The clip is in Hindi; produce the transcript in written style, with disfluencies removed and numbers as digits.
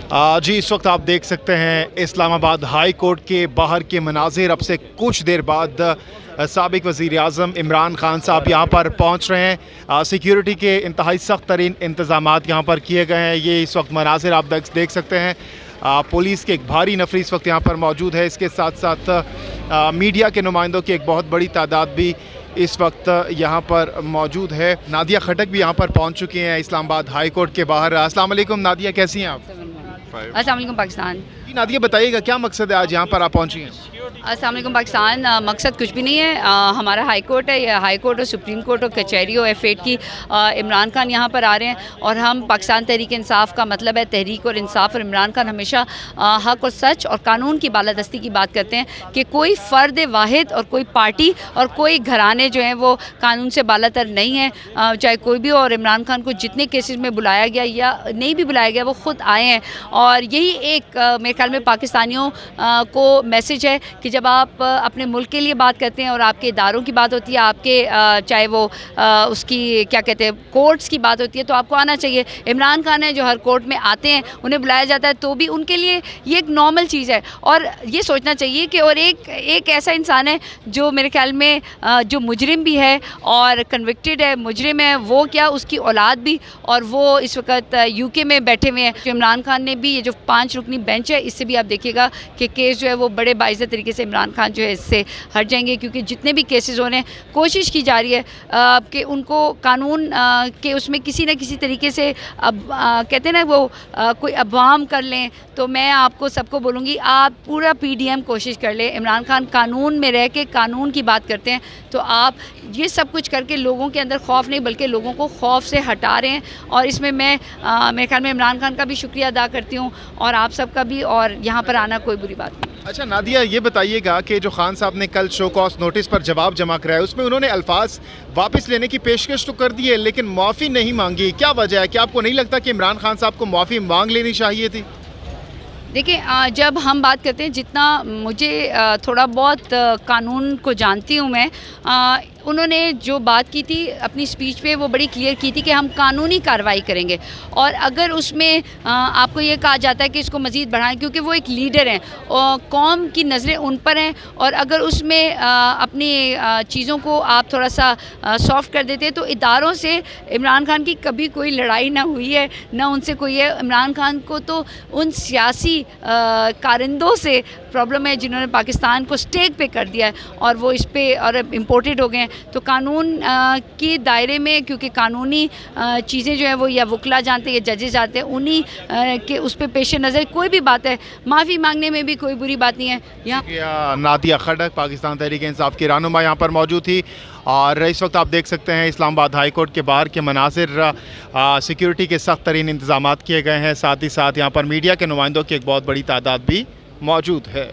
जी, इस वक्त आप देख सकते हैं इस्लामाबाद हाई कोर्ट के बाहर के मनाजिर। अब से कुछ देर बाद साबिक वज़ीर आज़म इमरान खान साहब यहाँ पर पहुँच रहे हैं। सिक्योरिटी के इंतहाई सख्त तरीन इंतज़ामात यहाँ पर किए गए हैं। ये इस वक्त मनाजिर आप देख सकते हैं। पुलिस की एक भारी नफरी इस वक्त यहाँ पर मौजूद है। इसके साथ साथ मीडिया के नुमाइंदों की एक बहुत बड़ी तादाद भी इस वक्त यहाँ पर मौजूद है। नादिया खटक भी यहाँ पर पहुँच चुकी हैं इस्लामाबाद हाई कोर्ट के बाहर। अस्सलाम वालेकुम नादिया, कैसी हैं आप? अस्सलाम वालेकुम पाकिस्तान। नादिया बताइएगा, क्या मकसद है आज यहाँ पर आप पहुँची हैं? अस्सलाम वालेकुम पाकिस्तान। मकसद कुछ भी नहीं है। हमारा हाई कोर्ट है, ये हाई कोर्ट और सुप्रीम कोर्ट और कचहरी और F8 की इमरान खान यहाँ पर आ रहे हैं और हम पाकिस्तान तहरीक इंसाफ का मतलब है तहरीक और इंसाफ, और इमरान खान हमेशा हक और सच और कानून की बालादस्ती की बात करते हैं कि कोई फ़र्द वाहिद और कोई पार्टी और कोई घराने जो हैं वो कानून से बालातर नहीं है, चाहे कोई भी। और इमरान खान को जितने केसेस में बुलाया गया या नहीं भी बुलाया गया वो ख़ुद आए हैं, और यही एक मेरे ख्याल में पाकिस्तानियों को मैसेज है कि जब आप अपने मुल्क के लिए बात करते हैं और आपके इदारों की बात होती है, आपके चाहे वो उसकी क्या कहते हैं कोर्ट्स की बात होती है, तो आपको आना चाहिए। इमरान खान है जो हर कोर्ट में आते हैं, उन्हें बुलाया जाता है, तो भी उनके लिए ये एक नॉर्मल चीज़ है। और ये सोचना चाहिए कि और एक ऐसा इंसान है जो मेरे ख्याल में जो मुजरिम भी है और कन्विक्टेड है, मुजरिम है, वो क्या उसकी औलाद भी, और वो इस वक्त UK में बैठे हुए हैं। तो इमरान खान ने भी ये जो 5 रुकनी बेंच है, इससे भी आप देखिएगा कि केस जो है वो बड़े बाइज़्ज़त तरीके से इमरान खान जो है इससे हट जाएंगे, क्योंकि जितने भी केसेस हो रहे हैं कोशिश की जा रही है कि उनको कानून के उसमें किसी न किसी तरीके से अब कहते हैं ना वो कोई अबवाम कर लें। तो मैं आपको सबको बोलूँगी, आप पूरा PDM कोशिश कर लें। इमरान खान कानून में रह के कानून की बात करते हैं, तो आप ये सब कुछ करके लोगों के अंदर खौफ नहीं बल्कि लोगों को खौफ से हटा रहे हैं। और इसमें मैं मेरे ख्याल में इमरान खान का भी शुक्रिया अदा करती हूँ और आप सबका भी, और यहाँ पर आना कोई बुरी बात नहीं। अच्छा नादिया, ये बताइएगा कि जो खान साहब ने कल शो कॉज नोटिस पर जवाब जमा कराया, उसमें उन्होंने अल्फाज वापस लेने की पेशकश तो कर दी है लेकिन माफ़ी नहीं मांगी। क्या वजह है? क्या आपको नहीं लगता कि इमरान खान साहब को माफ़ी मांग लेनी चाहिए थी? देखिए, जब हम बात करते हैं, जितना मुझे थोड़ा बहुत कानून को जानती हूँ मैं, उन्होंने जो बात की थी अपनी स्पीच पे वो बड़ी क्लियर की थी कि हम कानूनी कार्रवाई करेंगे। और अगर उसमें आपको ये कहा जाता है कि इसको मज़ीद बढ़ाएं, क्योंकि वो एक लीडर हैं और कौम की नज़रें उन पर हैं, और अगर उसमें अपनी चीज़ों को आप थोड़ा सा सॉफ्ट कर देते तो इदारों से इमरान खान की कभी कोई लड़ाई ना हुई है, ना उनसे कोई है। इमरान खान को तो उन सियासी कारिंदों से प्रॉब्लम है जिन्होंने पाकिस्तान को स्टेक पे कर दिया है, और वो इस पे और इम्पोर्टेड हो गए हैं। तो कानून के दायरे में, क्योंकि कानूनी चीज़ें जो है वो या वकला जानते हैं या जजेस जानते हैं, उन्हीं के उस पर पेश नज़र कोई भी बात है, माफ़ी मांगने में भी कोई बुरी बात नहीं है। यहाँ नादिया खटक पाकिस्तान तहरीक इंसाफ की रहनुमा यहाँ पर मौजूद थी, और इस वक्त आप देख सकते हैं इस्लामाबाद हाई कोर्ट के बाहर के मनासिर। सिक्योरिटी के सख्त तरीन इंतजाम किए गए हैं, साथ ही साथ यहाँ पर मीडिया के नुमाइंदों की एक बहुत बड़ी तादाद भी मौजूद है।